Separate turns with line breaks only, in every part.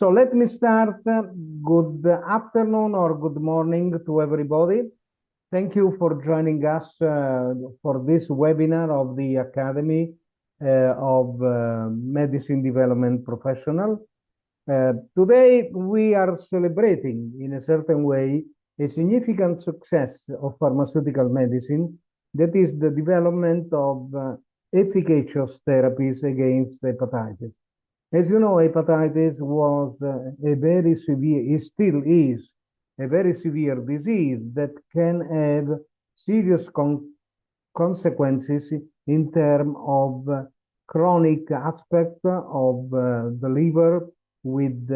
So let me start. Good afternoon or good morning to everybody. Thank you for joining us for this webinar of the Academy of Medicine Development Professional. Today we are celebrating in a certain way a significant success of pharmaceutical medicine, that is the development of efficacious therapies against hepatitis. As you know, hepatitis was a very severe, it still is a very severe disease that can have serious consequences in terms of chronic aspect of the liver with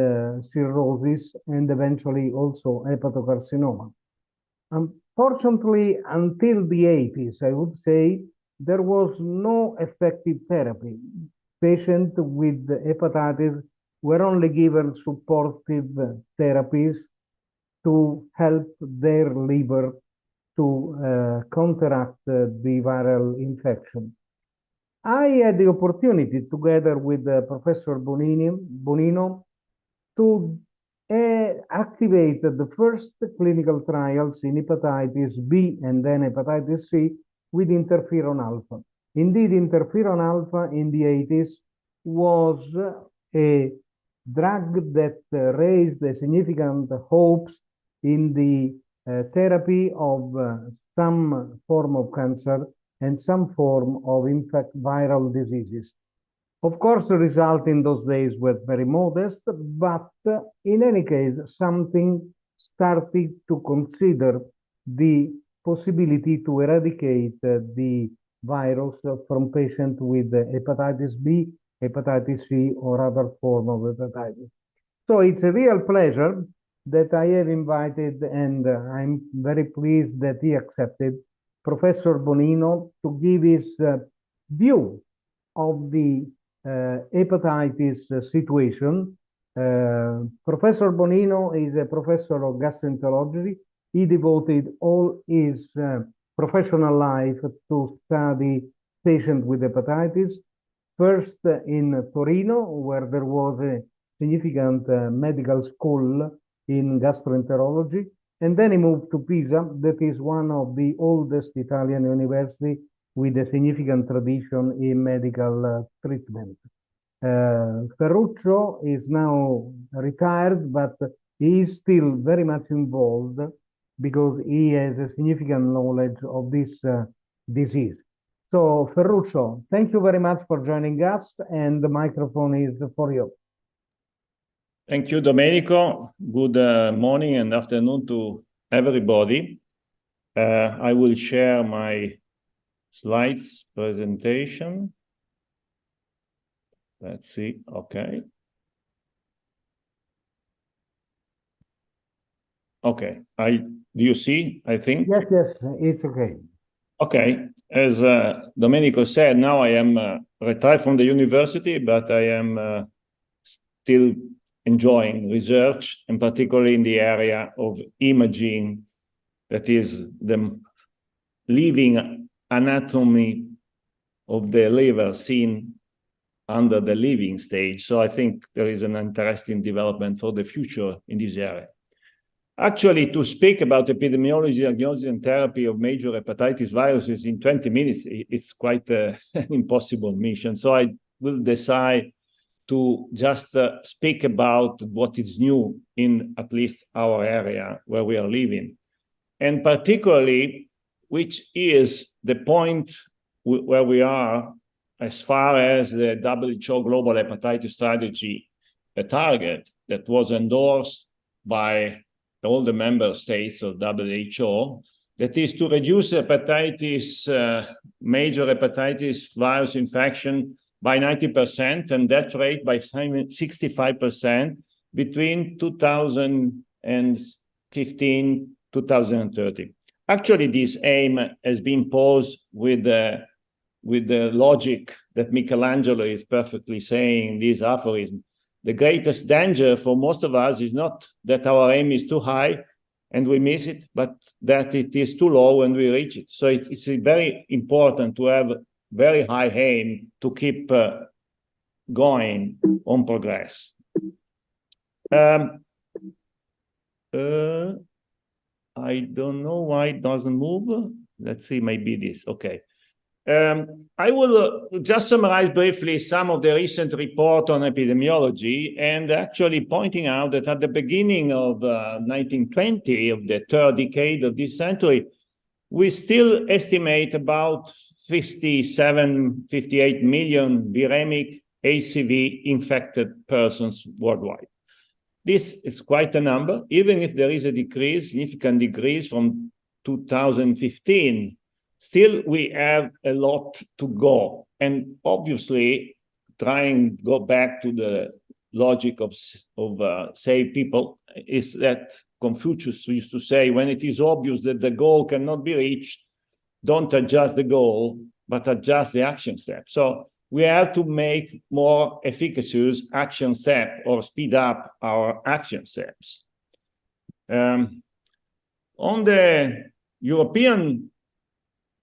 cirrhosis and eventually also hepatocarcinoma. Unfortunately, until the 80s, I would say, there was no effective therapy. Patients with hepatitis were only given supportive therapies to help their liver to counteract the viral infection. I had the opportunity, together with Professor Bonino, to activate the first clinical trials in hepatitis B and then hepatitis C with interferon alpha. Indeed, interferon alpha in the 80s was a drug that raised a significant hopes in the therapy of some form of cancer and some form of, in fact, viral diseases. Of course, the results in those days were very modest, but in any case, something started to consider the possibility to eradicate the virus from patients with hepatitis B, hepatitis C, or other form of hepatitis. So it's a real pleasure that I have invited, and I'm very pleased that he accepted, Professor Bonino to give his view of the hepatitis situation. Professor Bonino is a professor of gastroenterology. He devoted all his professional life to study patients with hepatitis, first in Torino, where there was a significant medical school in gastroenterology, and then he moved to Pisa, that is one of the oldest Italian universities with a significant tradition in medical treatment. Ferruccio is now retired, but he is still very much involved because he has a significant knowledge of this disease. So, Ferruccio, thank you very much for joining us, and the microphone is for you.
Thank you, Domenico. Good morning and afternoon to everybody. I will share my slides presentation. Let's see. Okay. Okay. Do you see, I think?
Yes, it's okay.
Okay. As Domenico said, now I am retired from the university, but I am still enjoying research, and particularly in the area of imaging, that is the living anatomy of the liver seen under the living stage. So I think there is an interesting development for the future in this area. Actually, to speak about epidemiology, diagnosis, and therapy of major hepatitis viruses in 20 minutes, it's quite an impossible mission. So I will decide to just speak about what is new in at least our area where we are living, and particularly which is the point where we are as far as the WHO Global Hepatitis Strategy, a target that was endorsed by all the member states of WHO, that is to reduce hepatitis, major hepatitis virus infection by 90% and death rate by 65% between 2015 2030. Actually, this aim has been posed with the logic that Michelangelo is perfectly saying in this aphorism. The greatest danger for most of us is not that our aim is too high and we miss it, but that it is too low and we reach it. So it's very important to have very high aim to keep going on progress. I don't know why it doesn't move. Let's see, maybe this. Okay. I will just summarize briefly some of the recent report on epidemiology, and actually pointing out that at the beginning of 1920, of the third decade of this century, we still estimate about 57, 58 million viremic HCV infected persons worldwide. This is quite a number, even if there is a decrease, significant decrease from 2015. Still, we have a lot to go. And obviously, trying to go back to the logic of save people is that Confucius used to say, when it is obvious that the goal cannot be reached, don't adjust the goal, but adjust the action step. So we have to make more efficacious action step or speed up our action steps. On the European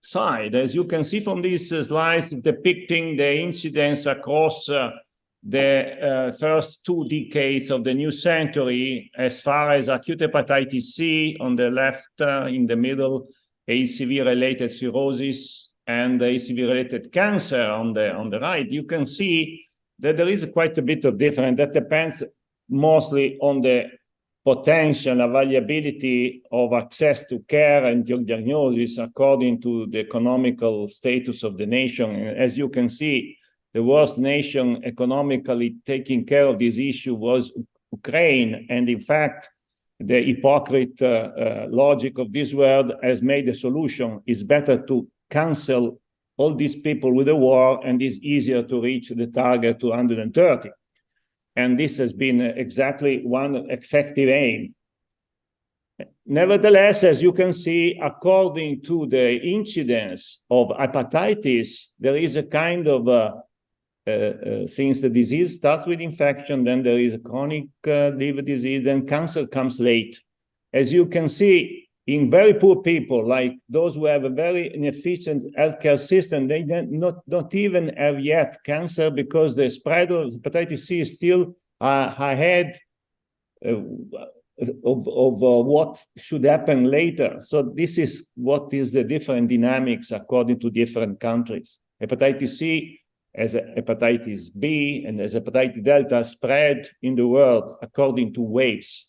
side, as you can see from these slides depicting the incidence across the first 2 decades of the new century, as far as acute hepatitis C on the left, in the middle, HCV-related cirrhosis, and HCV-related cancer on the right, you can see that there is quite a bit of difference. That depends mostly on the potential availability of access to care and diagnosis according to the economical status of the nation. As you can see, the worst nation economically taking care of this issue was Ukraine. And in fact, the hypocrite logic of this world has made the solution. It's better to cancel all these people with the war, and it's easier to reach the target 230. And this has been exactly one effective aim. Nevertheless, as you can see, according to the incidence of hepatitis, there is a kind of since the disease starts with infection, then there is a chronic liver disease, then cancer comes late. As you can see, in very poor people, like those who have a very inefficient healthcare system, they don't even have yet cancer because the spread of hepatitis C is still ahead of what should happen later. So this is what is the different dynamics according to different countries. Hepatitis C as hepatitis B and as hepatitis delta spread in the world according to waves.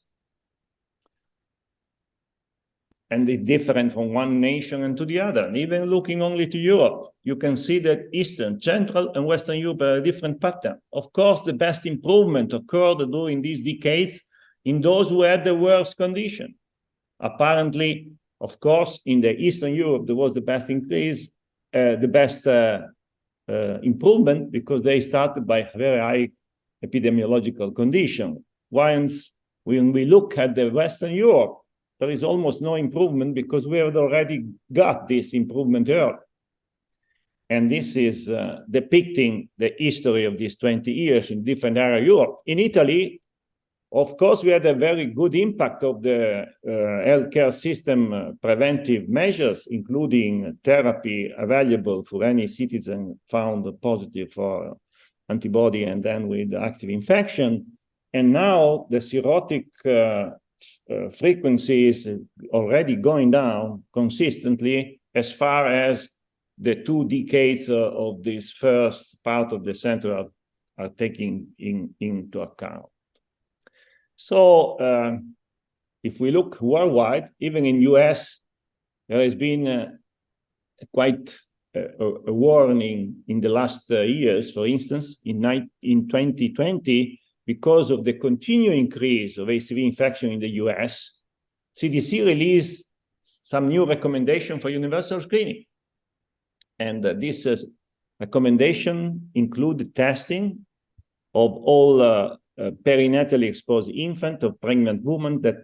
And it's different from one nation and to the other. And even looking only to Europe, you can see that Eastern, Central, and Western Europe are a different pattern. Of course, the best improvement occurred during these decades in those who had the worst condition. Apparently, of course, in the Eastern Europe, there was the best increase, the best improvement, because they started by very high epidemiological condition. Once, when we look at the Western Europe, there is almost no improvement because we have already got this improvement early. And this is depicting the history of these 20 years in different areas of Europe. In Italy, of course, we had a very good impact of the healthcare system preventive measures, including therapy available for any citizen found positive for antibody and then with active infection. And now the cirrhotic frequency is already going down consistently as far as the 2 decades of this first part of the center are taking into account. So if we look worldwide, even in US, there has been quite a warning in the last years. For instance, in 2020, because of the continuing increase of HCV infection in the US, CDC released some new recommendation for universal screening. And this recommendation include testing of all perinatally exposed infant or pregnant woman that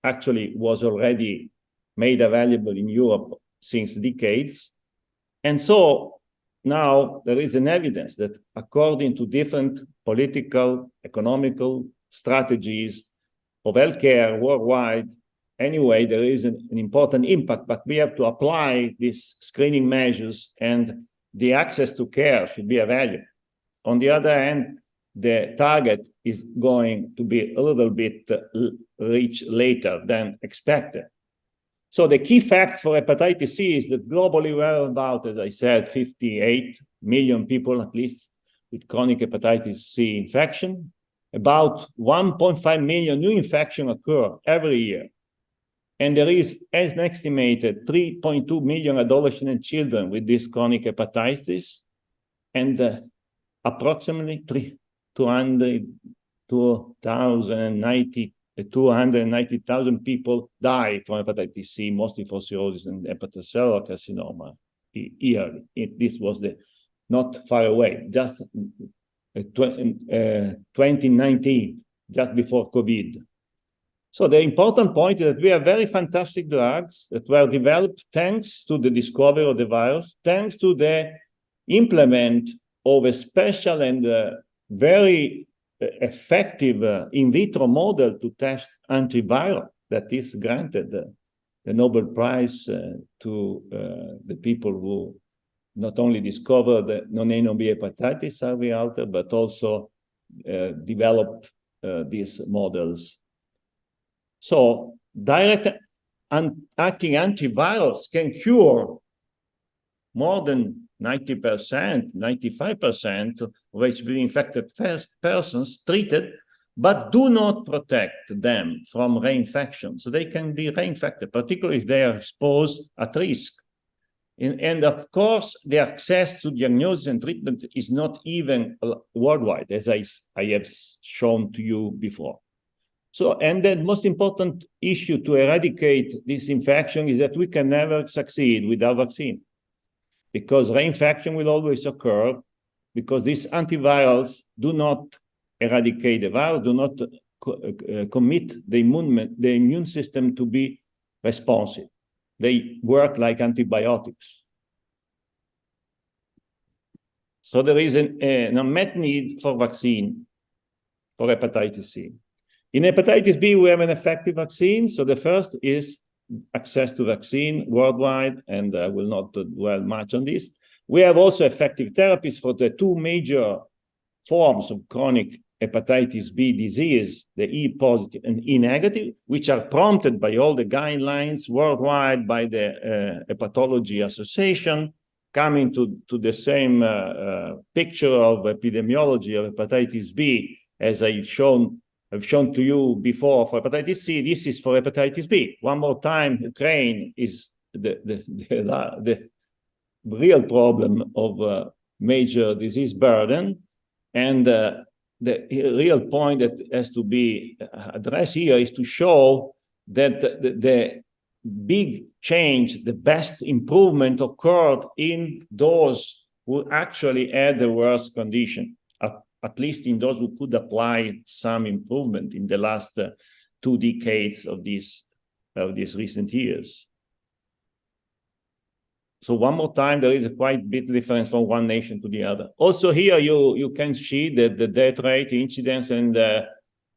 actually was already made available in Europe since decades. And so now there is an evidence that according to different political, economical strategies of healthcare worldwide, anyway, there is an important impact, but we have to apply these screening measures and the access to care should be available. On the other hand, the target is going to be a little bit reached later than expected. So the key facts for hepatitis C is that globally we're about, as I said, 58 million people at least with chronic hepatitis C infection. About 1.5 million new infections occur every year. And there is an estimated 3.2 million adolescents and children with this chronic hepatitis, and approximately 290,000 people die from hepatitis C, mostly for cirrhosis and hepatocellular carcinoma yearly. This was not far away, just 2019, just before COVID. So the important point is that we have very fantastic drugs that were developed thanks to the discovery of the virus, thanks to the implement of a special and very effective in vitro model to test antiviral that is granted the Nobel Prize to the people who not only discovered the non-A/B hepatitis RV alter, but also developed these models. So direct acting antivirals can cure more than 90%, 95% of HPV-infected persons treated, but do not protect them from reinfection. So they can be reinfected, particularly if they are exposed at risk. And of course, the access to diagnosis and treatment is not even worldwide, as I have shown to you before. So, and the most important issue to eradicate this infection is that we can never succeed without vaccine, because reinfection will always occur, because these antivirals do not eradicate the virus, do not commit the immune system to be responsive. They work like antibiotics. So there is an unmet need for vaccine for hepatitis C. In hepatitis B, we have an effective vaccine. So the first is access to vaccine worldwide, and I will not dwell much on this. We have also effective therapies for the two major forms of chronic hepatitis B disease, the E positive and E negative, which are prompted by all the guidelines worldwide by the Hepatology Association, coming to the same picture of epidemiology of hepatitis B as I've shown to you before for hepatitis C. This is for hepatitis B. One more time, Ukraine is the real problem of major disease burden, and the real point that has to be addressed here is to show that the big change, the best improvement occurred in those who actually had the worst condition, at least in those who could apply some improvement in the last 2 decades of these recent years. So one more time, there is a quite big difference from one nation to the other. Also here, you can see that the death rate, incidence, and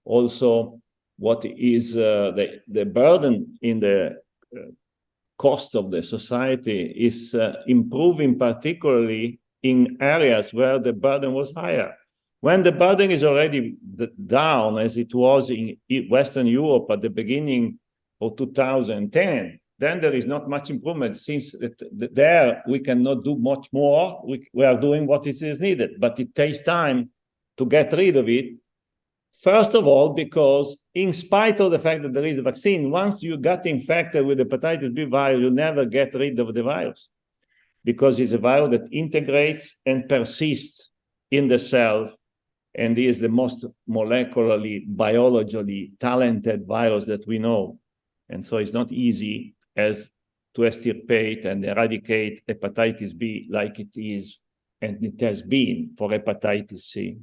also what is the burden in the cost of the society is improving, particularly in areas where the burden was higher. When the burden is already down, as it was in Western Europe at the beginning of 2010, then there is not much improvement, since there we cannot do much more. We are doing what is needed, but it takes time to get rid of it. First of all, because in spite of the fact that there is a vaccine, once you got infected with hepatitis B virus, you never get rid of the virus, because it's a virus that integrates and persists in the cell, and is the most molecularly, biologically talented virus that we know. And so it's not easy as to extirpate and eradicate hepatitis B like it is, and it has been for hepatitis C.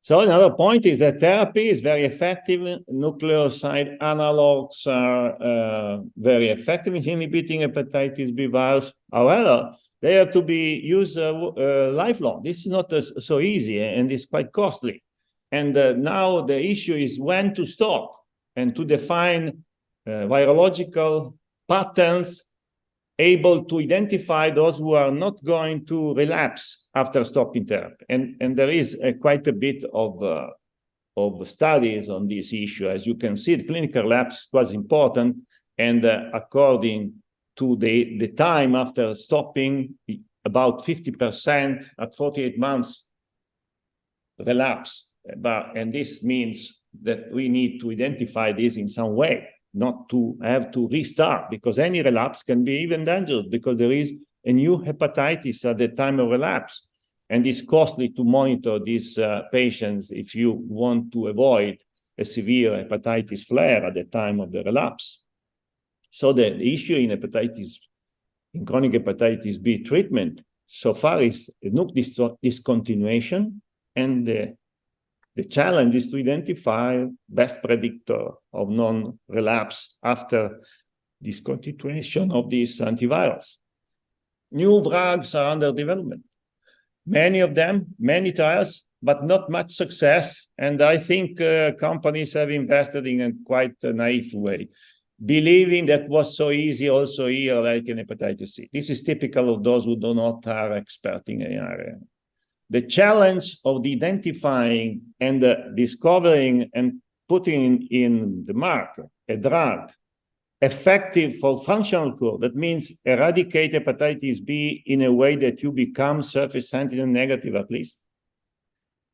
So another point is that therapy is very effective. Nucleoside analogs are very effective in inhibiting hepatitis B virus. However, they have to be used lifelong. This is not so easy, and it's quite costly. And now the issue is when to stop and to define virological patterns able to identify those who are not going to relapse after stopping therapy. And there is quite a bit of studies on this issue. As you can see, the clinical relapse was important, and according to the time after stopping, about 50% at 48 months relapse. And this means that we need to identify this in some way, not to have to restart, because any relapse can be even dangerous, because there is a new hepatitis at the time of relapse. And it's costly to monitor these patients if you want to avoid a severe hepatitis flare at the time of the relapse. So the issue in chronic hepatitis B treatment so far is NUC discontinuation, and the challenge is to identify best predictor of non-relapse after discontinuation of these antivirals. New drugs are under development. Many of them, many trials, but not much success. And I think companies have invested in a quite naive way, believing that was so easy also here, like in hepatitis C. This is typical of those who do not are expert in an area. The challenge of identifying and discovering and putting in the market a drug effective for functional cure, that means eradicate hepatitis B in a way that you become surface antigen negative at least,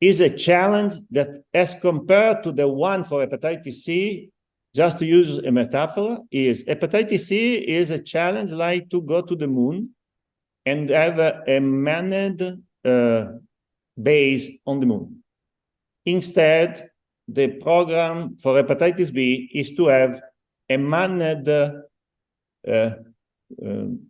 is a challenge that, as compared to the one for hepatitis C, just to use a metaphor, is hepatitis C is a challenge like to go to the moon and have a manned base on the moon. Instead, the program for hepatitis B is to have a manned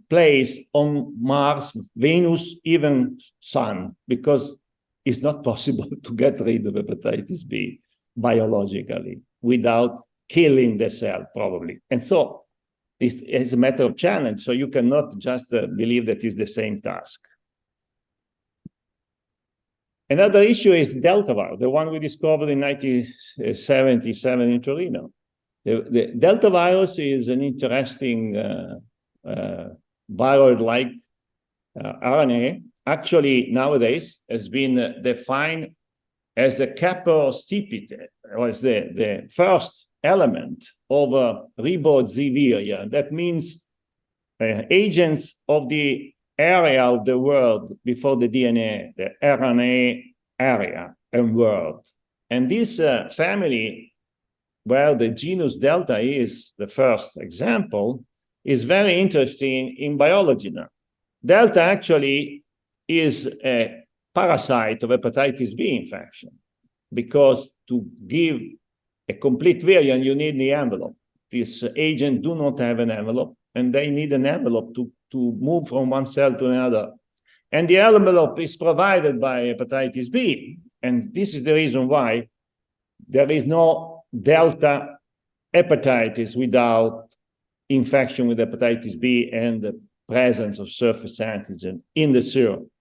place on Mars, Venus, even Sun, because it's not possible to get rid of hepatitis B biologically without killing the cell, probably. And so it's a matter of challenge. So you cannot just believe that it's the same task. Another issue is Delta virus, the one we discovered in 1977 in Torino. The Delta virus is an interesting viral-like RNA. Actually, nowadays, has been defined as the capostipitate, or as the first element of ribose viria. That means agents of the area of the world before the DNA, the RNA area and world. And this family, where the genus Delta is the first example, is very interesting in biology now. Delta actually is a parasite of hepatitis B infection, because to give a complete variant, you need the envelope. This agent do not have an envelope, and they need an envelope to move from one cell to another. And the envelope is provided by hepatitis B. And this is the reason why there is no Delta hepatitis without infection with hepatitis B and the presence of surface antigen in the serum.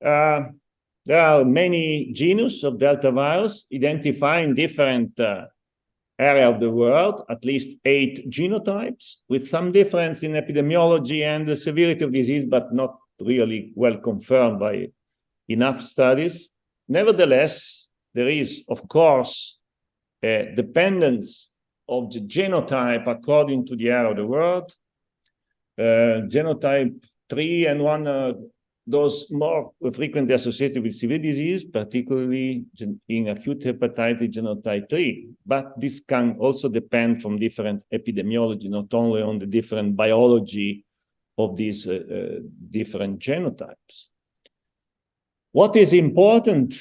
There are many genus of Delta virus identifying different area of the world, at least 8 genotypes, with some difference in epidemiology and the severity of disease, but not really well confirmed by enough studies. Nevertheless, there is, of course, a dependence of the genotype according to the area of the world. Genotype 3 and 1 those more frequently associated with severe disease, particularly in acute hepatitis genotype 3. But this can also depend from different epidemiology, not only on the different biology of these different genotypes. What is important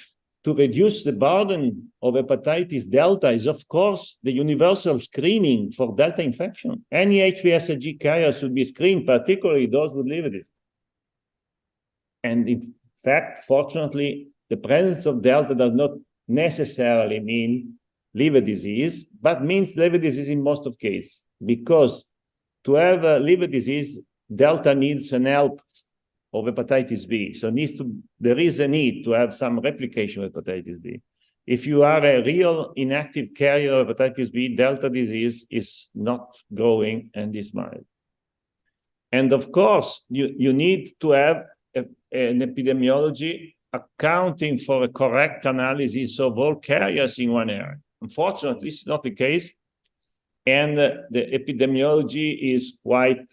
to reduce the burden of hepatitis Delta is, of course, the universal screening for Delta infection. Any HBsAg carrier should be screened, particularly those with liver disease. And in fact, fortunately, the presence of Delta does not necessarily mean liver disease, but means liver disease in most of cases. Because to have liver disease, Delta needs an help of hepatitis B. So there is a need to have some replication of hepatitis B. If you are a real inactive carrier of hepatitis B, Delta disease is not growing and is mild. And of course, you need to have an epidemiology accounting for a correct analysis of all carriers in one area. Unfortunately, this is not the case. And the epidemiology is quite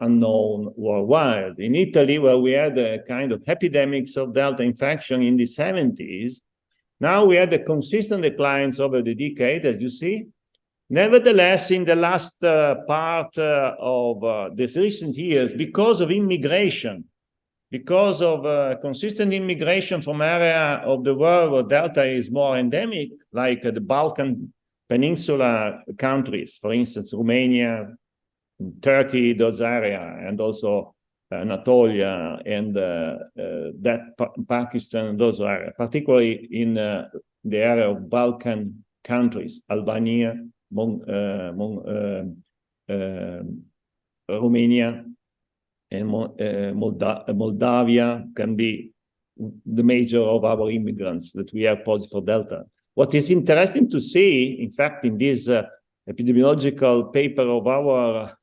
unknown worldwide. In Italy, where we had a kind of epidemics of Delta infection in the 70s, now we had a consistent declines over the decade, as you see. Nevertheless, in the last part of these recent years, because of immigration, because of consistent immigration from area of the world where Delta is more endemic, like the Balkan Peninsula countries, for instance, Romania, Turkey, those areas, and also Anatolia and Pakistan, those areas, particularly in the area of Balkan countries, Albania, Romania, and Moldavia can be the major of our immigrants that we have positive for Delta. What is interesting to see, in fact, in this epidemiological paper of our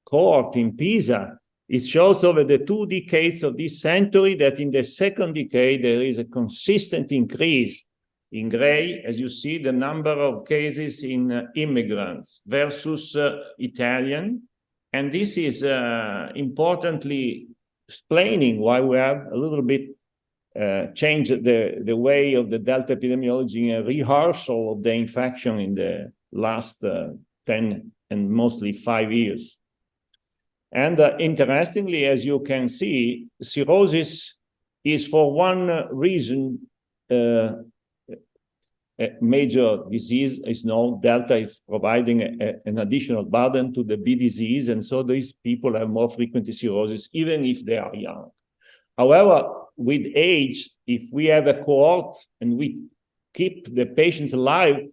cohort in Pisa, it shows over the 2 decades of this century that in the second decade, there is a consistent increase in gray, as you see, the number of cases in immigrants versus Italian. And this is importantly explaining why we have a little bit changed the way of the Delta epidemiology in a rehearsal of the infection in the last 10 and mostly 5 years. And interestingly, as you can see, cirrhosis is for one reason a major disease is known. Delta is providing an additional burden to the B disease, and so these people have more frequent cirrhosis, even if they are young. However, with age, if we have a cohort and we keep the patient alive,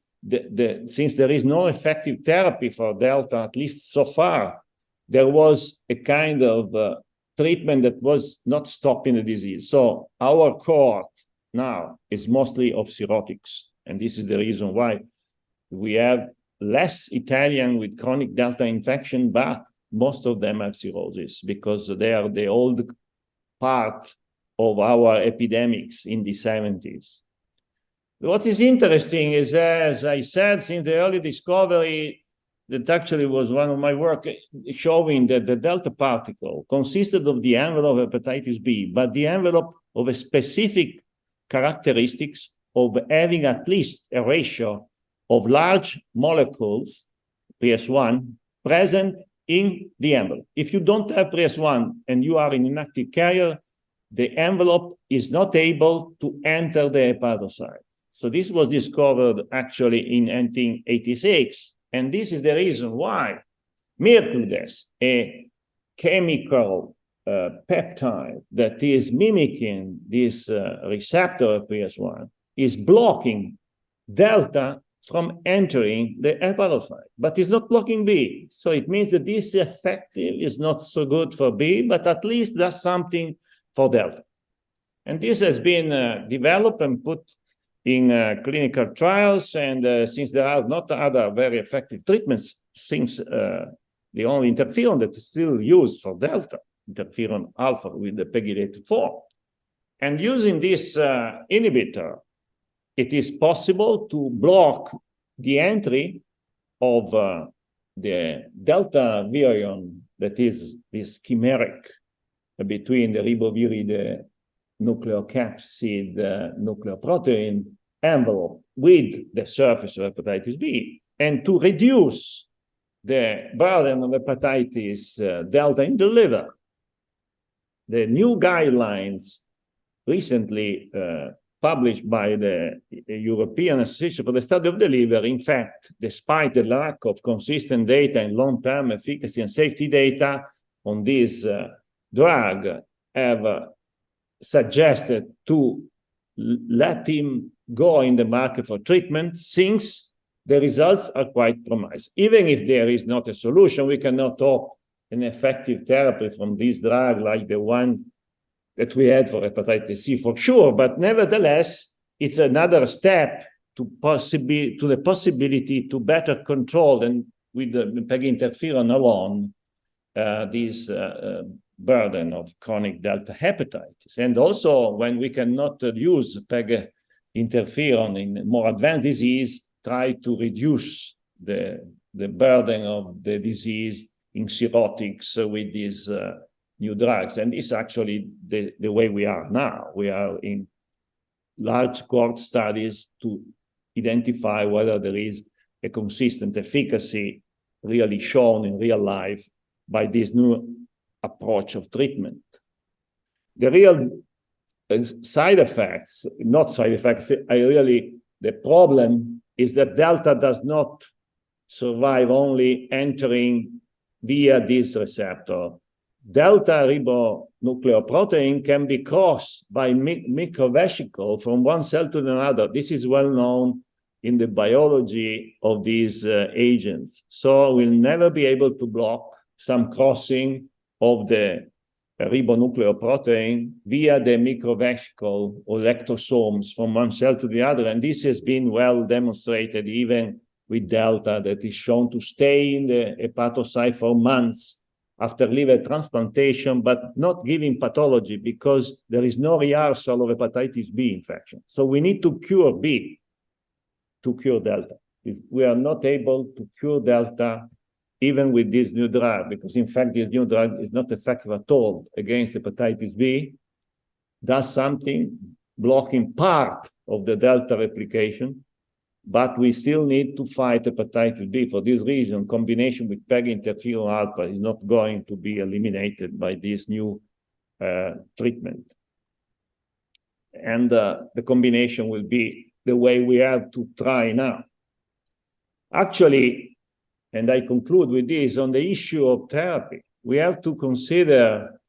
since there is no effective therapy for Delta, at least so far, there was a kind of treatment that was not stopping the disease. So our cohort now is mostly of cirrhotics. And this is the reason why we have less Italian with chronic Delta infection, but most of them have cirrhosis because they are the old part of our epidemics in the 70s. What is interesting is, as I said, since the early discovery, that actually was one of my work showing that the Delta particle consisted of the envelope of hepatitis B, but the envelope of a specific characteristics of having at least a ratio of large molecules, PS1, present in the envelope. If you don't have PS1 and you are an inactive carrier, the envelope is not able to enter the hepatocyte. So this was discovered actually in 1986. And this is the reason why Mirkudes, a chemical peptide that is mimicking this receptor of PS1, is blocking Delta from entering the hepatocyte, but it's not blocking B. So it means that this effective is not so good for B, but at least does something for Delta. And this has been developed and put in clinical trials, and since there are not other very effective treatments, since the only interferon that is still used for Delta, interferon alpha with the pegylated form. And using this inhibitor, it is possible to block the entry of the Delta virion, that is this chimeric between the riboviride nucleocapsid nucleoprotein envelope with the surface of hepatitis B, and to reduce the burden of hepatitis Delta in the liver. The new guidelines recently published by the European Association for the Study of the Liver, in fact, despite the lack of consistent data and long-term efficacy and safety data on this drug, have suggested to let him go in the market for treatment, since the results are quite promising. Even if there is not a solution, we cannot hope an effective therapy from this drug like the one that we had for hepatitis C for sure, but nevertheless, it's another step to the possibility to better control, and with the PEG interferon alone, this burden of chronic delta hepatitis. And also, when we cannot use PEG interferon in more advanced disease, try to reduce the burden of the disease in cirrhotics with these new drugs. And it's actually the way we are now. We are in large cohort studies to identify whether there is a consistent efficacy really shown in real life by this new approach of treatment. The real side effects, not side effects, the problem is that delta does not survive only entering via this receptor. Delta ribonucleoprotein can be crossed by microvesicle from one cell to another. This is well known in the biology of these agents. So we'll never be able to block some crossing of the ribonucleoprotein via the microvesicle or lectosomes from one cell to the other. And this has been well demonstrated even with delta, that is shown to stay in the hepatocyte for months after liver transplantation, but not giving pathology because there is no rehearsal of hepatitis B infection. So we need to cure B to cure delta. If we are not able to cure delta, even with this new drug, because in fact, this new drug is not effective at all against hepatitis B, does something blocking part of the delta replication, but we still need to fight hepatitis B. For this reason, combination with PEG interferon alpha is not going to be eliminated by this new treatment. And the combination will be the way we have to try now. Actually, and I conclude with this, on the issue of therapy, we have to consider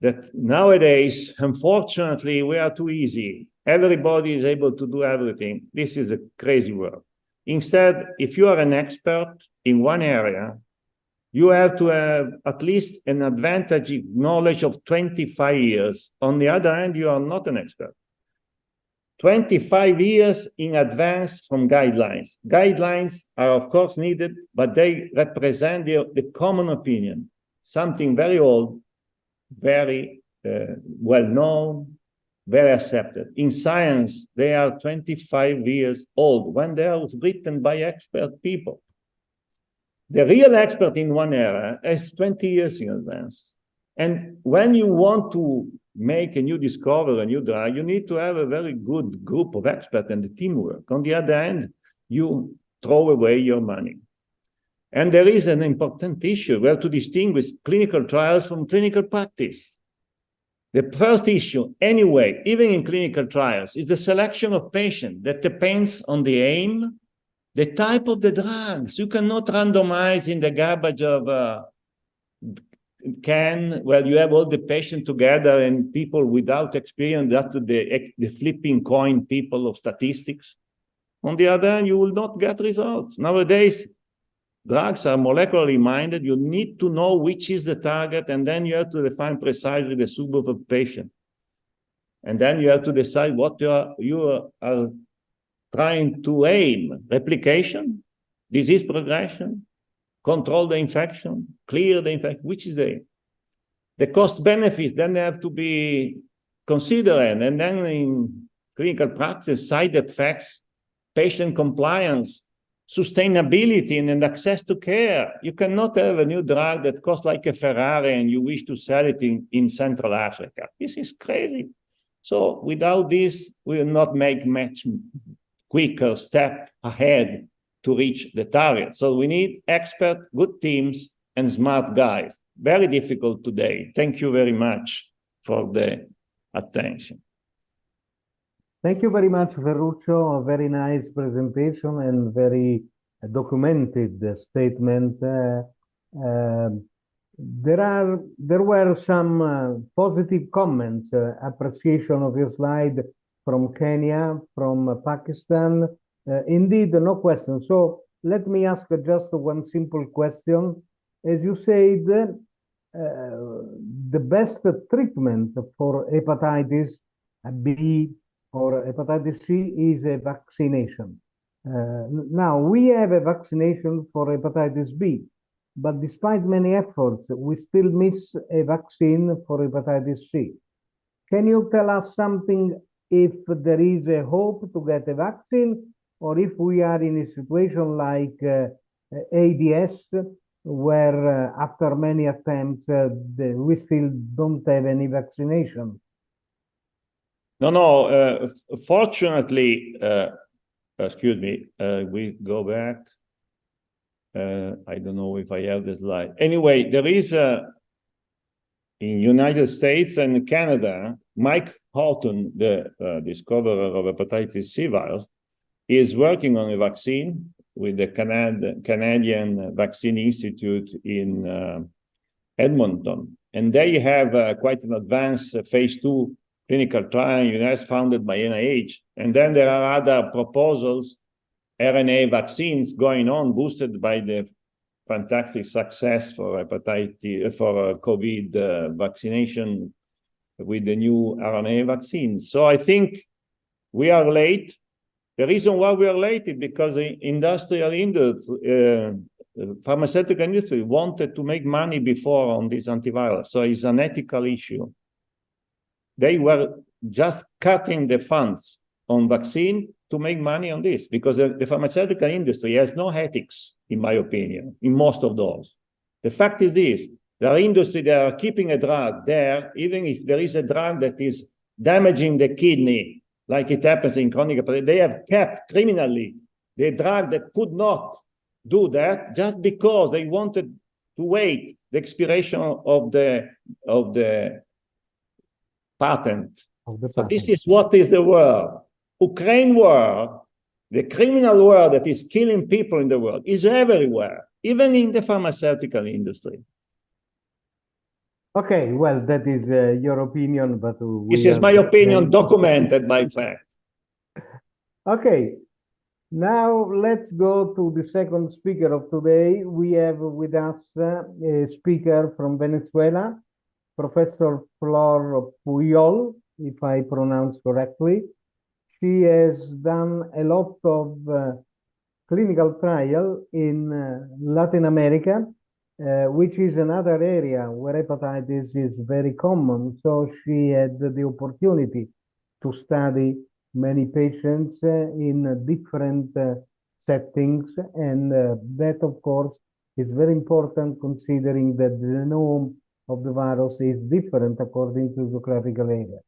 that nowadays, unfortunately, we are too easy. Everybody is able to do everything. This is a crazy world. Instead, if you are an expert in one area, you have to have at least an advantage knowledge of 25 years. On the other hand, you are not an expert. 25 years in advance from guidelines. Guidelines are, of course, needed, but they represent the common opinion, something very old, very well-known, very accepted. In science, they are 25 years old when they are written by expert people. The real expert in one area is 20 years in advance. And when you want to make a new discovery, a new drug, you need to have a very good group of experts and the teamwork. On the other hand, you throw away your money. And there is an important issue. We have to distinguish clinical trials from clinical practice. The first issue, anyway, even in clinical trials, is the selection of patients that depends on the aim, the type of the drugs. You cannot randomize in the garbage of can, well, you have all the patients together and people without experience, that's the flipping coin people of statistics. On the other hand, you will not get results. Nowadays, drugs are molecularly minded. You need to know which is the target, and then you have to define precisely the subgroup of patient. And then you have to decide what you are trying to aim. Replication, disease progression, control the infection, clear the infection, which is the aim. The cost benefits then have to be considered, and then in clinical practice, side effects, patient compliance, sustainability, and access to care. You cannot have a new drug that costs like a Ferrari and you wish to sell it in Central Africa. This is crazy. So without this, we will not make much quicker step ahead to reach the target. So we need expert, good teams, and smart guys. Very difficult today. Thank you very much for the attention.
Thank you very much, Ferruccio. A very nice presentation and very documented statement. There were some positive comments, appreciation of your slide from Kenya, from Pakistan. Indeed, no question. So let me ask just one simple question. As you said, the best treatment for hepatitis B or hepatitis C is a vaccination. Now, we have a vaccination for hepatitis B. but despite many efforts, we still miss a vaccine for hepatitis C. Can you tell us something if there is a hope to get a vaccine, or if we are in a situation like ADS, where after many attempts, we still don't have any vaccination?
No, fortunately, excuse me, we go back. I don't know if I have the slide. Anyway, there is in United States and Canada, Mike Horton, the discoverer of hepatitis C virus, is working on a vaccine with the Canadian Vaccine Institute in Edmonton. And they have quite an advanced phase 2 clinical trial in the US funded by NIH. And then there are other proposals, RNA vaccines going on, boosted by the fantastic success for hepatitis, for COVID vaccination with the new RNA vaccines. So I think we are late. The reason why we are late is because the pharmaceutical industry wanted to make money before on this antiviral. So it's an ethical issue. They were just cutting the funds on vaccine to make money on this, because the pharmaceutical industry has no ethics, in my opinion, in most of those. The fact is this: there are industries that are keeping a drug there, even if there is a drug that is damaging the kidney, like it happens in chronic hepatitis. They have kept criminally the drug that could not do that, just because they wanted to wait the expiration of the patent. So this is what is the war. Ukraine war, the criminal war that is killing people in the world, is everywhere, even in the pharmaceutical industry.
Okay, well, that is your opinion, but
this is my opinion, documented by fact.
Okay, now let's go to the second speaker of today. We have with us a speaker from Venezuela, Professor Flor Puyol, if I pronounce correctly. She has done a lot of clinical trial in Latin America, which is another area where hepatitis is very common. So she had the opportunity to study many patients in different settings. And that, of course, is very important, considering that the genome of the virus is different according to geographical area.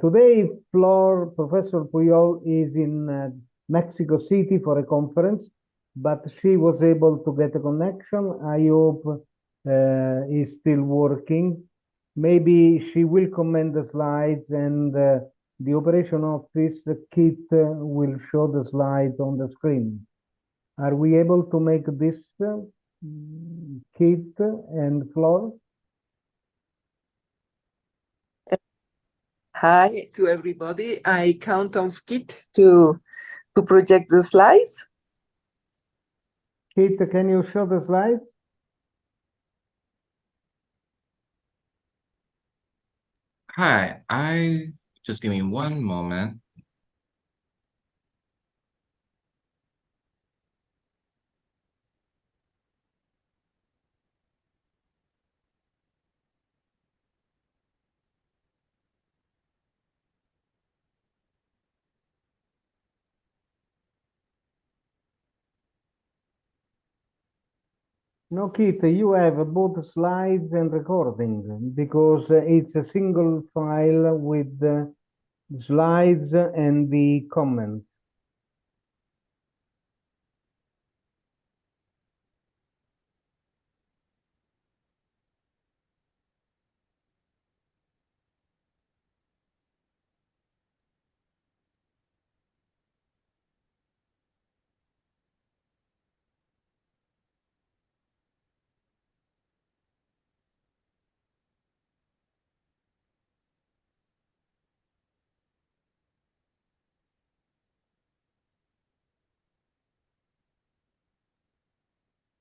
Today, Professor Puyol is in Mexico City for a conference, but she was able to get a connection. I hope is still working. Maybe she will comment the slides, and the operation office kit will show the slides on the screen. Are we able to make this kit and Flor?
Hi to everybody. I count on Kit to project the slides.
Kit, can you show the slides?
Hi, just give me one moment.
No, Keith, you have both slides and recording, because it's a single file with the slides and the comments.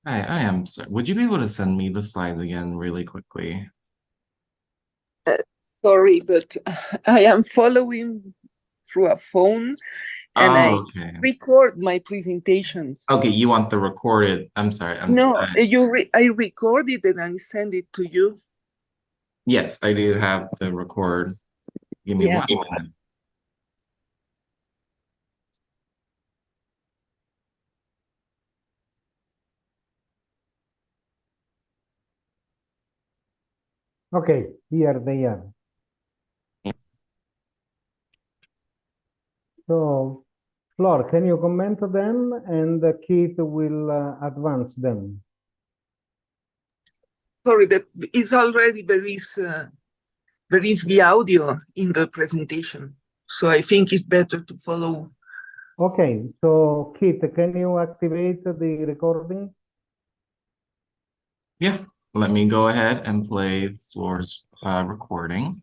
Hi, I am sorry. Would you be able to send me the slides again really quickly?
Sorry, but I am following through a phone, and I
okay.
record my presentation.
Okay, you want the recorded. I'm sorry.
No, I record it and I send it to you.
Yes, I do have the record. Give me
Yeah.
1 minute.
Okay, here they are. So, Flor, can you comment them, and Keith will advance them?
Sorry, but it's already there is the audio in the presentation, so I think it's better to follow.
Okay, so Keith, can you activate the recording?
Yeah, let me go ahead and play Flor's recording.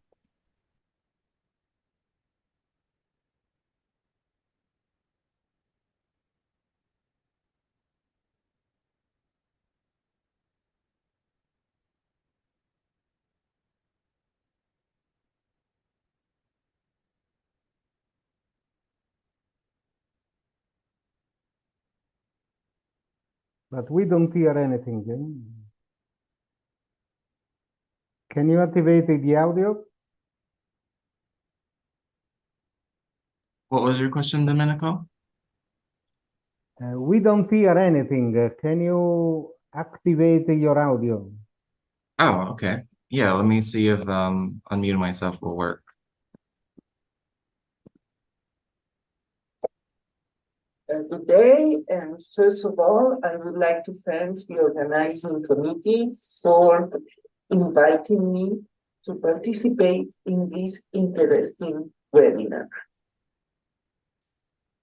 But we don't hear anything. Can you activate the audio?
What was your question, Domenico?
We don't hear anything. Can you activate your audio?
Oh, okay. Yeah, let me see if unmuting myself will work.
Good day, and first of all, I would like to thank the organizing committee for inviting me to participate in this interesting webinar.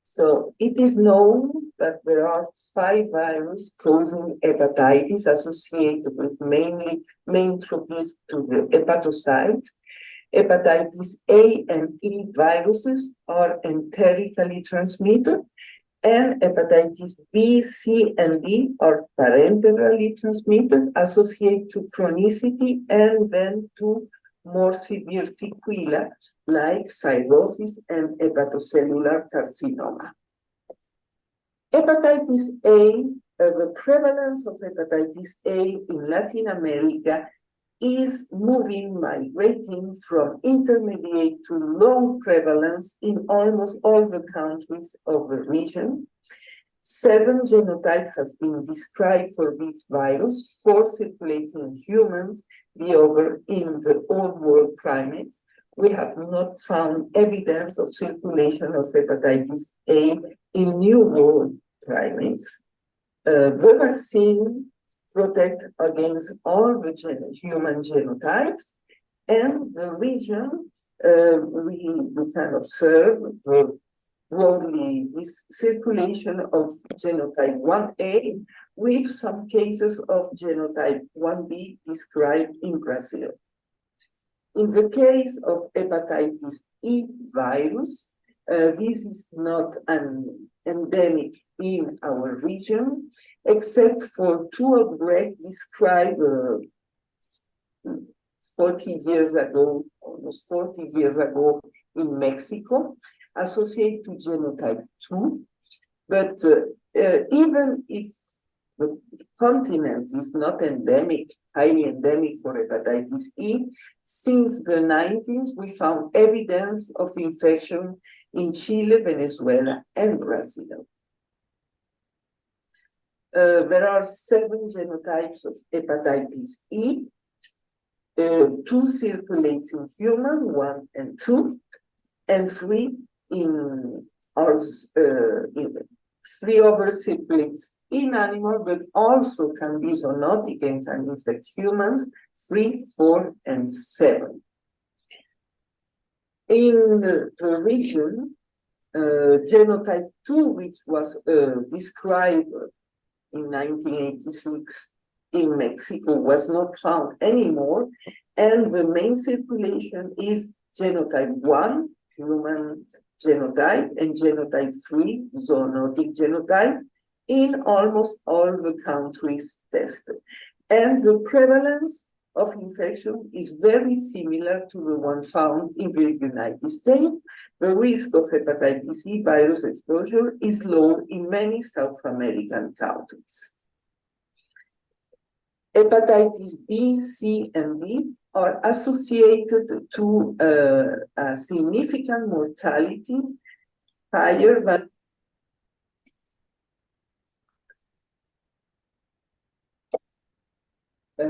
So it is known that there are 5 viruses causing hepatitis associated with main tropism to the hepatocyte. Hepatitis A and E viruses are enterically transmitted, and hepatitis B, C, and D are parenterally transmitted, associated to chronicity and then to more severe sequelae like cirrhosis and hepatocellular carcinoma. Hepatitis A, the prevalence of hepatitis A in Latin America is migrating from intermediate to low prevalence in almost all the countries of the region. 7 genotypes has been described for this virus, 4 circulating in humans, the other in the old world primates. We have not found evidence of circulation of hepatitis A in new world primates. The vaccine protect against all the human genotypes, and the region we can observe broadly this circulation of genotype 1A with some cases of genotype 1B described in Brazil. In the case of hepatitis E virus, this is not an endemic in our region, except for 2 outbreaks described 40 years ago, almost 40 years ago in Mexico, associated to genotype 2. But even if the continent is not endemic, highly endemic for hepatitis E, since the 90s, we found evidence of infection in Chile, Venezuela, and Brazil. There are 7 genotypes of hepatitis E, 2 circulating human, 1 and 2, and 3 in ours, 3 other circulates in animal, but also can be zoonotic and can infect humans, 3, 4, and 7. In the region, genotype 2, which was described in 1986 in Mexico, was not found anymore, and the main circulation is genotype 1, human genotype, and genotype 3, zoonotic genotype, in almost all the countries tested. And the prevalence of infection is very similar to the one found in the United States. The risk of hepatitis E virus exposure is low in many South American countries. Hepatitis B, C, and D are associated to a significant mortality higher than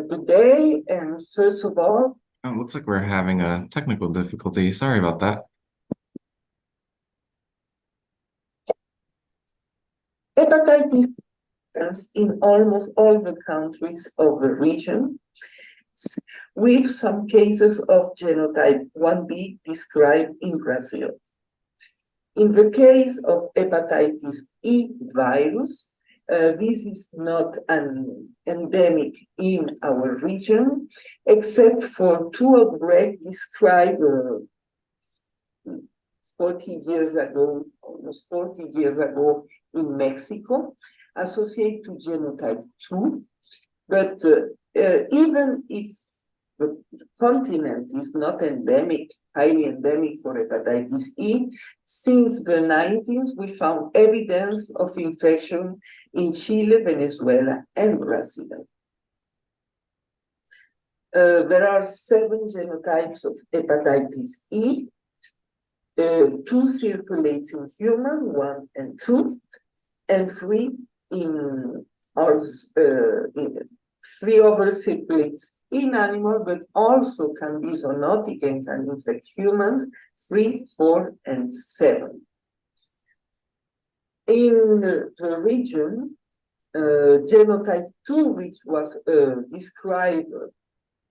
today. And first of all,
Oh, it looks like we're having a technical difficulty. Sorry about that.
hepatitis in almost all the countries of the region, with some cases of genotype 1b described in Brazil. In the case of hepatitis E virus, this is not an endemic in our region, except for two outbreaks described 40 years ago, almost 40 years ago in Mexico, associated to genotype 2. But even if the continent is not endemic, highly endemic for hepatitis E, since the 90s, we found evidence of infection in Chile, Venezuela, and Brazil. There are 7 genotypes of hepatitis E. 2 circulate in human, 1 and 2, and 3 in ours, 3 other circulates in animal, but also can be zoonotic and can infect humans, 3, 4, and 7. In the region, genotype 2, which was described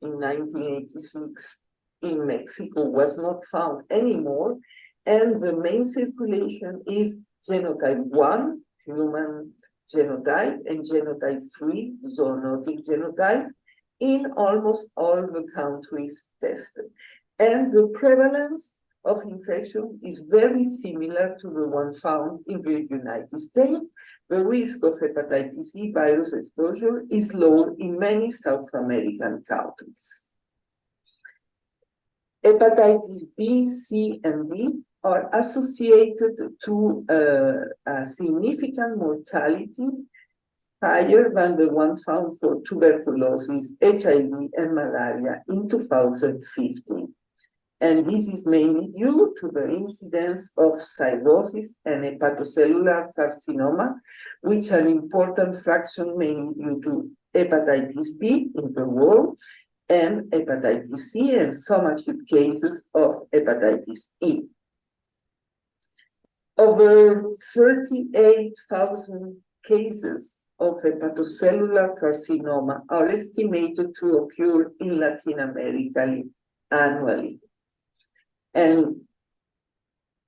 in 1986 in Mexico, was not found anymore, and the main circulation is genotype 1, human genotype, and genotype 3, zoonotic genotype, in almost all the countries tested. And the prevalence of infection is very similar to the one found in the United States. The risk of hepatitis E virus exposure is low in many South American countries. Hepatitis B, C, and D are associated to a significant mortality higher than the one found for tuberculosis, HIV, and malaria in 2015. And this is mainly due to the incidence of cirrhosis and hepatocellular carcinoma, which are an important fraction mainly due to hepatitis B in the world, and hepatitis C, and some acute cases of hepatitis E. Over 38,000 cases of hepatocellular carcinoma are estimated to occur in Latin America annually. And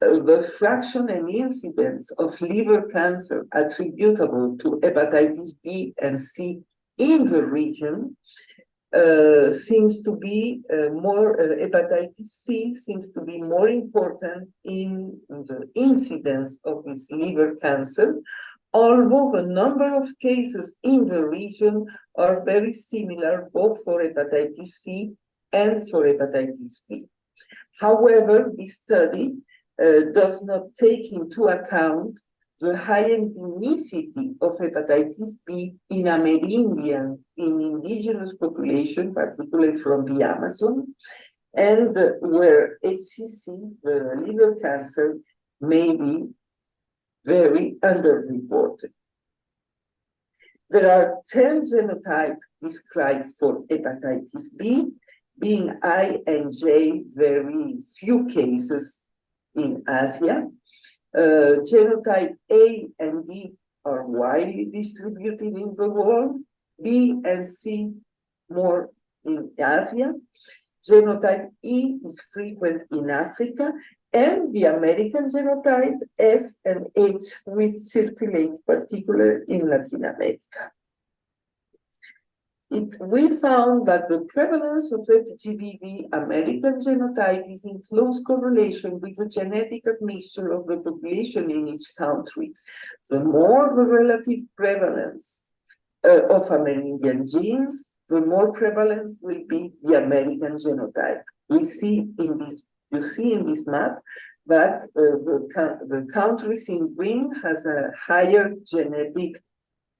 the fraction and incidence of liver cancer attributable to hepatitis B and C in the region seems to be hepatitis C seems to be more important in the incidence of this liver cancer, although the number of cases in the region are very similar both for hepatitis C and for hepatitis B. However, this study does not take into account the high endemicity of hepatitis B in Amerindian, in indigenous population, particularly from the Amazon, and where HCC, the liver cancer, may be very underreported. There are 10 genotypes described for hepatitis B, being I and J very few cases in Asia. Genotype A and D are widely distributed in the world, B and C more in Asia. Genotype E is frequent in Africa, and the American genotype F and H, which circulate particularly in Latin America. We found that the prevalence of HGBV American genotype is in close correlation with the genetic admixture of the population in each country. The more the relative prevalence of Amerindian genes, the more prevalence will be the American genotype. We see in this, you see in this map that the countries in green has a higher genetic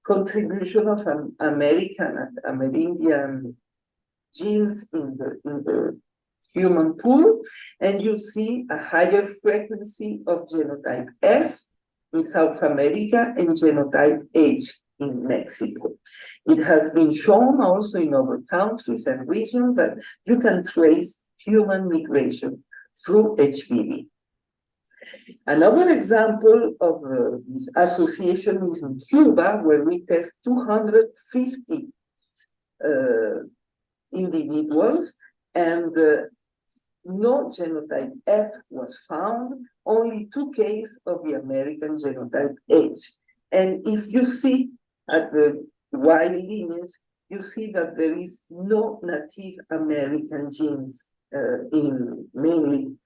contribution of American and Amerindian genes in the human pool, and you see a higher frequency of genotype F in South America and genotype H in Mexico. It has been shown also in other countries and regions that you can trace human migration through HPV. Another example of this association is in Cuba, where we test 250 individuals, and no genotype F was found, only 2 cases of the American genotype H. And if you see at the Y lineage, you see that there is no Native American genes mainly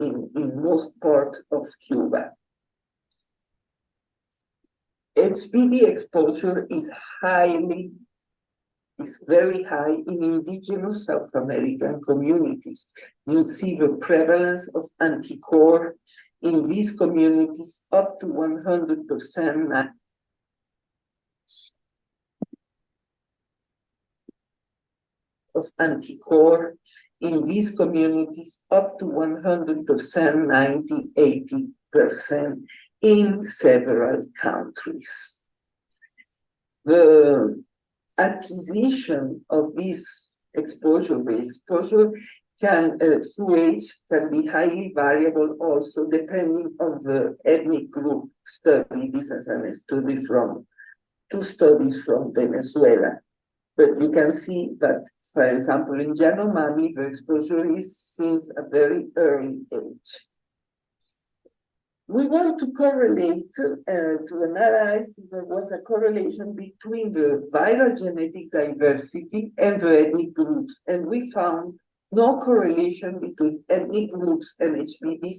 in most part of Cuba. HPV exposure is very high in indigenous South American communities. You see the prevalence of anticore in these communities up to 100%. Of anticore in these communities up to 100%, 90, 80% in several countries. The acquisition of this exposure, the exposure can, through age, can be highly variable also depending on the ethnic group studied. This is a study from 2 studies from Venezuela. But you can see that, for example, in Yanomami, the exposure is since a very early age. We want to correlate, to analyze if there was a correlation between the viral genetic diversity and the ethnic groups. And we found no correlation between ethnic groups and HPV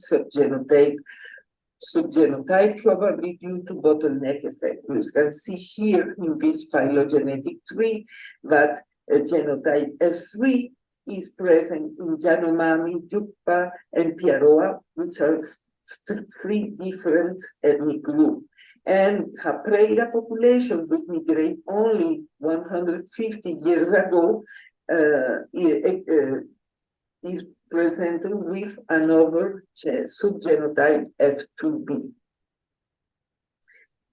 subgenotype, probably due to bottleneck effect. You can see here in this phylogenetic tree that genotype S3 is present in Yanomami, Yucpa, and Piaroa, which are 3 different ethnic groups. And Hapreira population, which migrated only 150 years ago, is presented with another subgenotype F2B.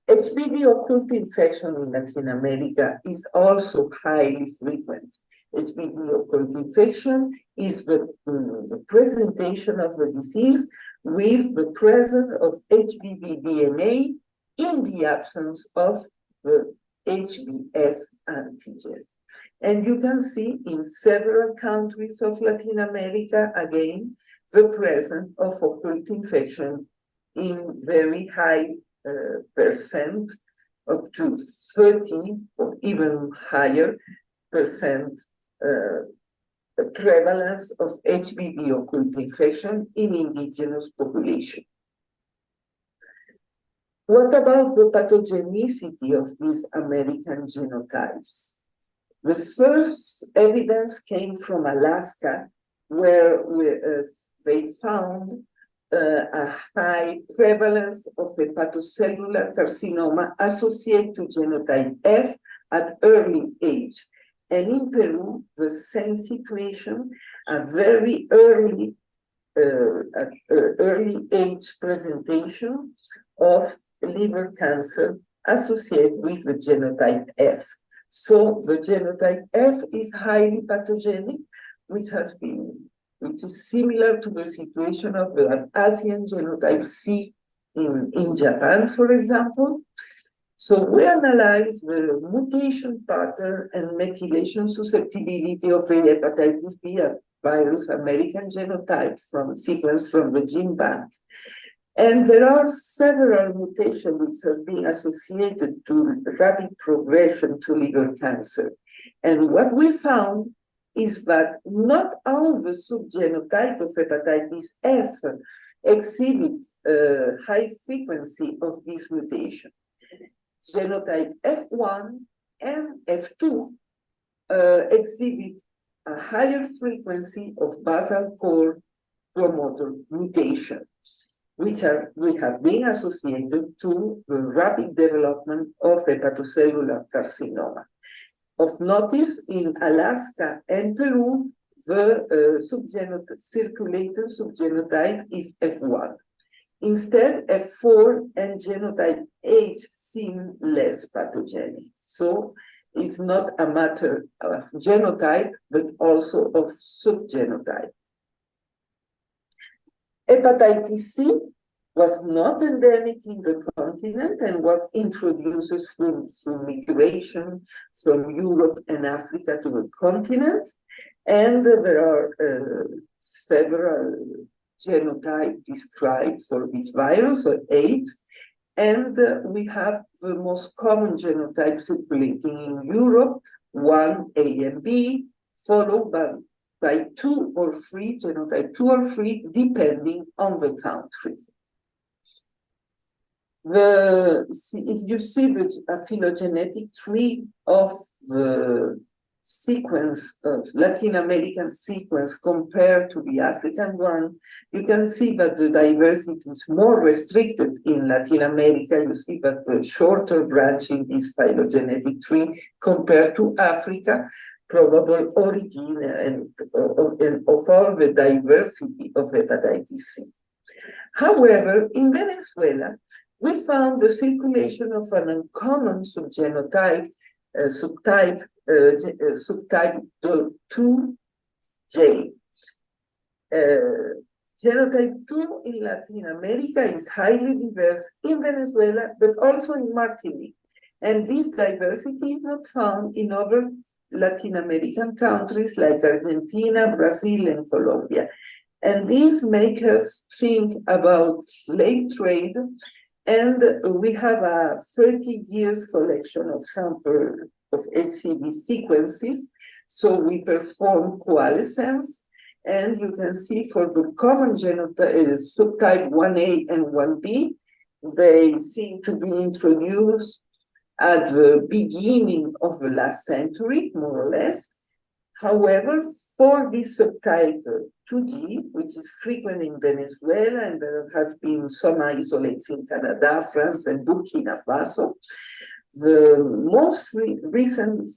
HPV occult infection in Latin America is also highly frequent. HPV occult infection is the presentation of the disease with the presence of HPV DNA in the absence of the HBs antigen. And you can see in several countries of Latin America, again, the presence of occult infection in very high percent, up to 30 or even higher percent prevalence of HPV occult infection in indigenous population. What about the pathogenicity of these American genotypes? The first evidence came from Alaska, where they found a high prevalence of hepatocellular carcinoma associated to genotype F at early age. And in Peru, the same situation, a very early age presentation of liver cancer associated with the genotype F. So the genotype F is highly pathogenic, which is similar to the situation of the Asian genotype C in Japan, for example. So we analyze the mutation pattern and methylation susceptibility of a hepatitis B virus American genotype from sequence from the gene bank. And there are several mutations which have been associated to rapid progression to liver cancer. And what we found is that not all the subgenotype of hepatitis F exhibit high frequency of this mutation. Genotype F1 and F2 exhibit a higher frequency of basal core promoter mutation, which have been associated to the rapid development of hepatocellular carcinoma. Of notice, in Alaska and Peru, the circulating subgenotype is F1. Instead, F4 and genotype H seem less pathogenic. So it's not a matter of genotype, but also of subgenotype. Hepatitis C was not endemic in the continent and was introduced through migration from Europe and Africa to the continent. And there are several genotypes described for this virus, or 8. And we have the most common genotype circulating in Europe, 1, A and B, followed by 2 or 3, genotype 2 or 3, depending on the country. If you see the phylogenetic tree of the sequence of Latin American sequence compared to the African one, you can see that the diversity is more restricted in Latin America. You see that the shorter branching is phylogenetic tree compared to Africa, probable origin and of all the diversity of hepatitis C. However, in Venezuela, we found the circulation of an uncommon subgenotype, subtype 2J. Genotype 2 in Latin America is highly diverse in Venezuela, but also in Martinique. And this diversity is not found in other Latin American countries like Argentina, Brazil, and Colombia. And this makes us think about slave trade. And we have a 30 years collection of samples of HCV sequences. So we perform coalescence, and you can see for the common genotype, subtype 1A and 1B, they seem to be introduced at the beginning of the last century, more or less. However, for this subtype 2G, which is frequent in Venezuela, and there have been some isolates in Canada, France, and Burkina Faso, the most recent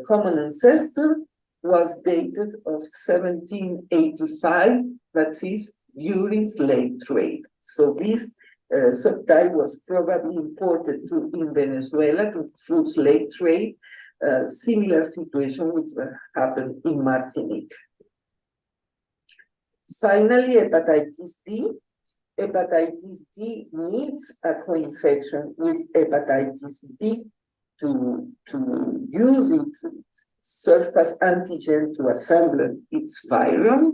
common ancestor was dated of 1785, that is, during slave trade. So this subtype was probably imported in Venezuela through slave trade, similar situation which happened in Martinique. Finally, hepatitis D. Hepatitis D needs a co-infection with hepatitis B to use its surface antigen to assemble its virion.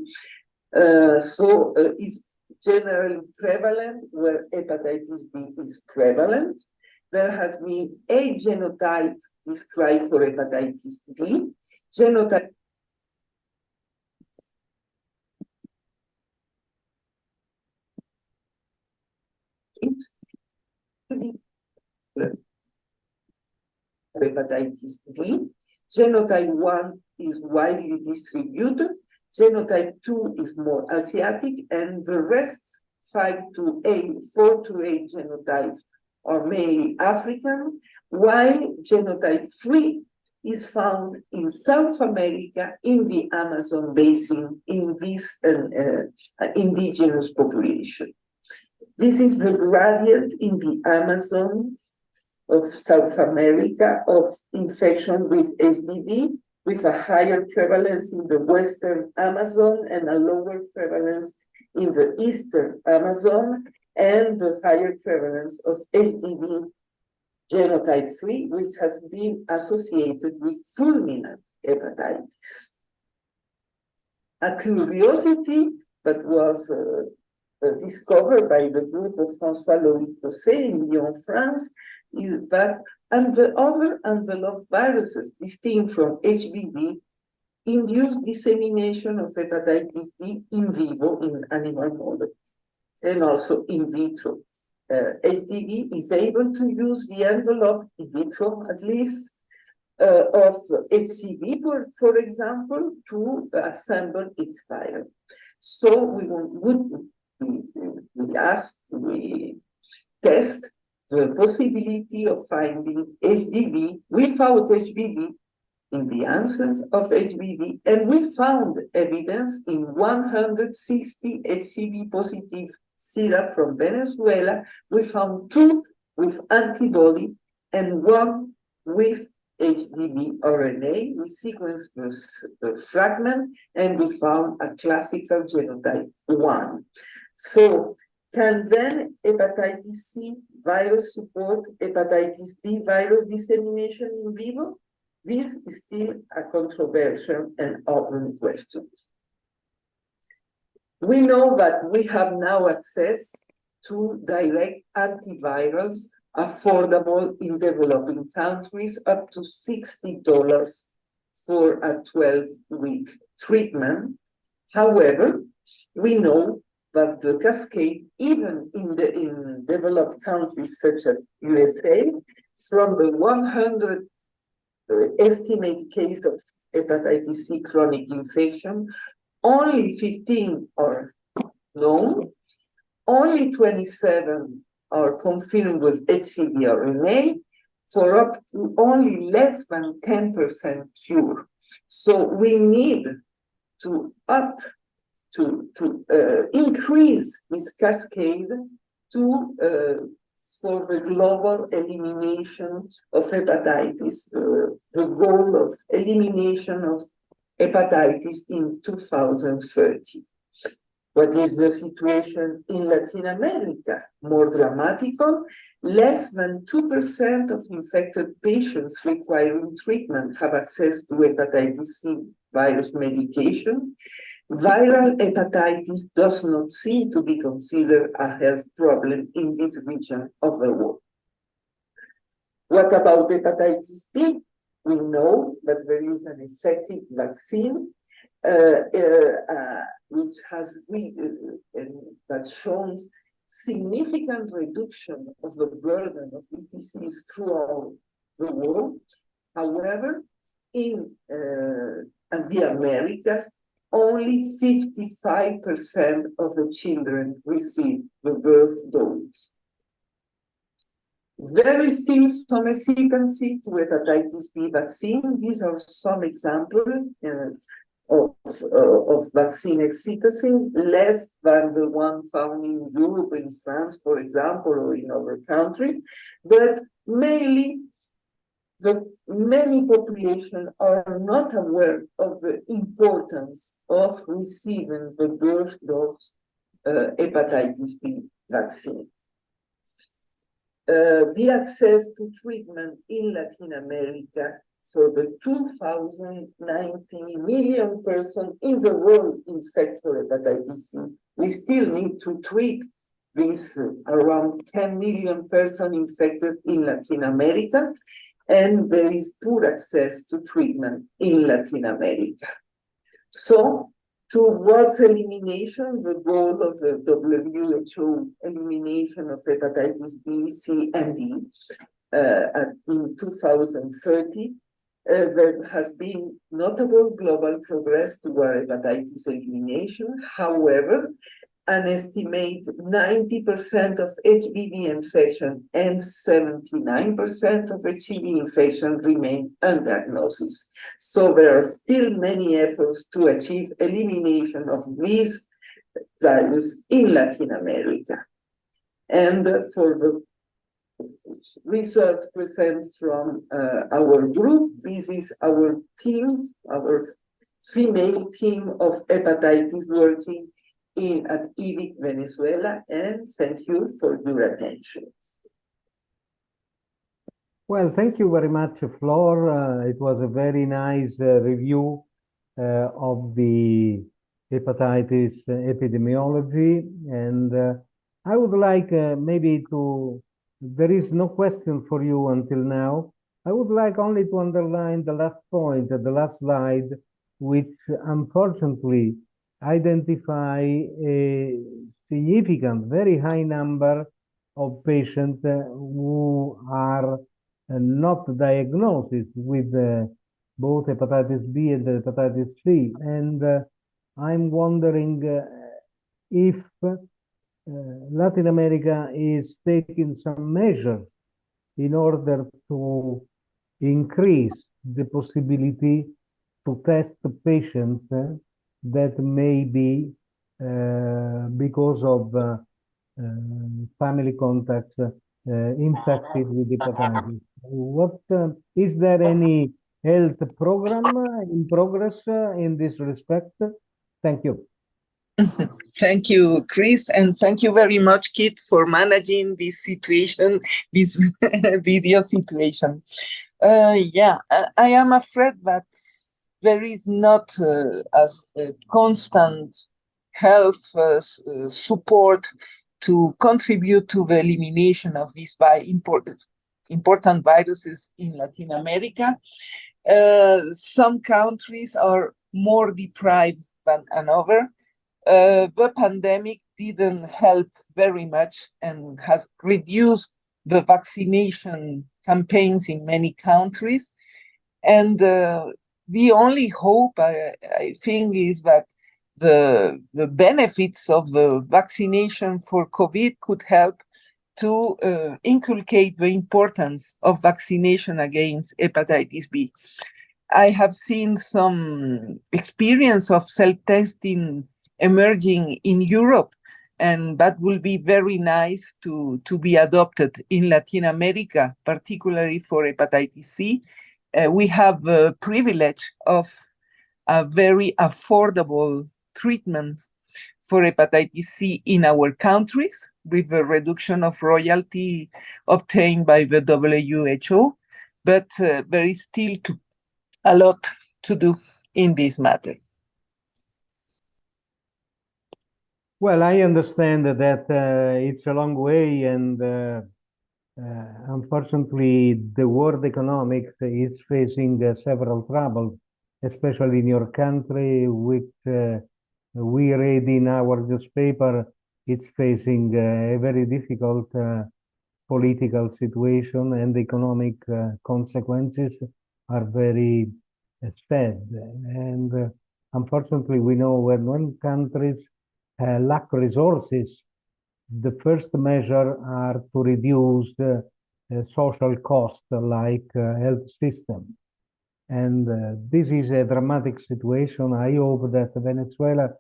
So it's generally prevalent where hepatitis B is prevalent. There has been 8 genotypes described for hepatitis D. Genotype hepatitis D. Genotype 1 is widely distributed. Genotype 2 is more Asiatic, and the rest, 4 to 8 genotypes are mainly African, while genotype 3 is found in South America, in the Amazon basin, in this indigenous population. This is the gradient in the Amazon of South America of infection with HDV, with a higher prevalence in the Western Amazon and a lower prevalence in the Eastern Amazon, and the higher prevalence of HDV genotype 3, which has been associated with fulminant hepatitis. A curiosity that was discovered by the group of François-Loïc Cosset in Lyon, France, is that other enveloped viruses distinct from HBV induce dissemination of hepatitis D in vivo in animal models and also in vitro. HDV is able to use the envelope in vitro, at least, of HCV, for example, to assemble its viral. So we test the possibility of finding HDV without HBV in the absence of HBV, and we found evidence in 160 HCV positive sera from Venezuela. We found 2 with antibody and 1 with HDV RNA. We sequenced the fragment and we found a classical genotype 1. So can then hepatitis C virus support hepatitis D virus dissemination in vivo? This is still a controversial and open question. We know that we have now access to direct antivirals affordable in developing countries, up to $60 for a 12-week treatment. However, we know that the cascade, even in developed countries such as USA, from the 100 estimate case of hepatitis C chronic infection, only 15 are known, only 27 are confirmed with HCV RNA, for up to only less than 10% cure. So we need to increase this cascade for the global elimination of hepatitis, the goal of elimination of hepatitis in 2030. What is the situation in Latin America? More dramatical, less than 2% of infected patients requiring treatment have access to hepatitis C virus medication. Viral hepatitis does not seem to be considered a health problem in this region of the world. What about hepatitis B? We know that there is an effective vaccine which has that shows significant reduction of the burden of the disease throughout the world. However, in the Americas, only 55% of the children receive the birth dose. There is still some hesitancy to hepatitis B vaccine. These are some examples of vaccine hesitancy, less than the one found in Europe, in France, for example, or in other countries, but mainly many populations are not aware of the importance of receiving the birth dose hepatitis B vaccine. The access to treatment in Latin America for the 2,090 million persons in the world infected for hepatitis C, we still need to treat these around 10 million persons infected in Latin America, and there is poor access to treatment in Latin America. So, towards elimination, the goal of the WHO elimination of hepatitis B, C, and D in 2030, there has been notable global progress toward hepatitis elimination. However, an estimate 90% of HBV infection and 79% of HCV infection remain undiagnosed. So there are still many efforts to achieve elimination of these virus in Latin America. And for the research present from our group, this is our teams, our female team of hepatitis working at IVIC Venezuela, and thank you for your attention.
Well, thank you very much, Flor. It was a very nice review of the hepatitis epidemiology, and I would like maybe there is no question for you until now. I would like only to underline the last point, the last slide, which unfortunately identify a significant, very high number of patients who are not diagnosis with both hepatitis B and hepatitis C. And I'm wondering if Latin America is taking some measures in order to increase the possibility to test patients that may be because of family contacts infected with hepatitis. What is there any health program in progress in this respect? Thank you.
Thank you, Chris, and thank you very much, Kit, for managing this situation, this video situation. Yeah, I am afraid that there is not a constant health support to contribute to the elimination of these important viruses in Latin America. Some countries are more deprived than another. The pandemic didn't help very much and has reduced the vaccination campaigns in many countries. And the only hope, I think, is that the benefits of the vaccination for COVID could help to inculcate the importance of vaccination against hepatitis B. I have seen some experience of self-testing emerging in Europe, and that will be very nice to be adopted in Latin America, particularly for hepatitis C. We have the privilege of a very affordable treatment for hepatitis C in our countries, with the reduction of royalty obtained by the WHO, but there is still a lot to do in this matter.
Well, I understand that it's a long way, and unfortunately, the world economics is facing several troubles, especially in your country, which we read in our newspaper. It's facing a very difficult political situation, and the economic consequences are very sad. And unfortunately, we know when countries lack resources, the first measure are to reduce social costs like health system. And this is a dramatic situation. I hope that Venezuela,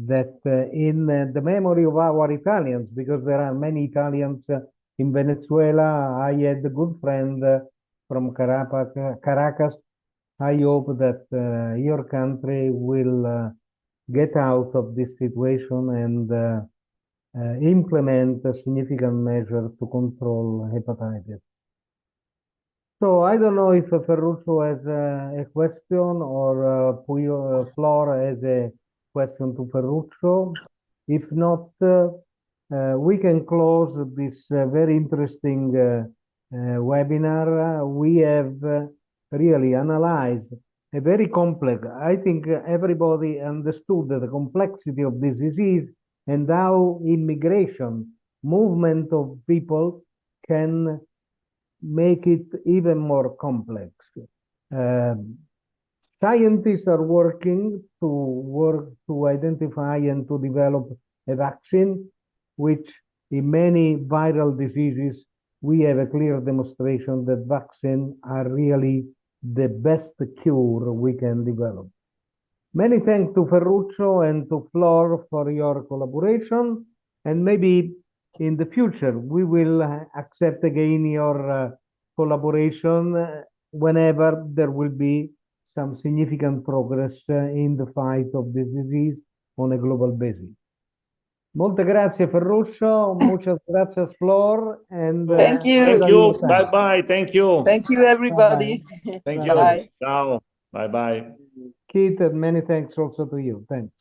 that in the memory of our Italians, because there are many Italians in Venezuela, I had a good friend from Caracas. I hope that your country will get out of this situation and implement a significant measure to control hepatitis. So I don't know if Ferruccio has a question or Flor has a question to Ferruccio. If not, we can close this very interesting webinar. We have really analyzed a very complex. I think everybody understood the complexity of this disease and how immigration, movement of people, can make it even more complex. Scientists are working to identify and to develop a vaccine, which in many viral diseases, we have a clear demonstration that vaccines are really the best cure we can develop. Many thanks to Ferruccio and to Flor for your collaboration, and maybe in the future we will accept again your collaboration whenever there will be some significant progress in the fight of this disease on a global basis. Molte grazie Ferruccio, muchas gracias Flor, and
thank you.
Thank you. Bye bye. Thank you.
Thank you, everybody.
Thank
Bye.
you. Ciao. Bye bye.
Keith, and many thanks also to you. Thanks.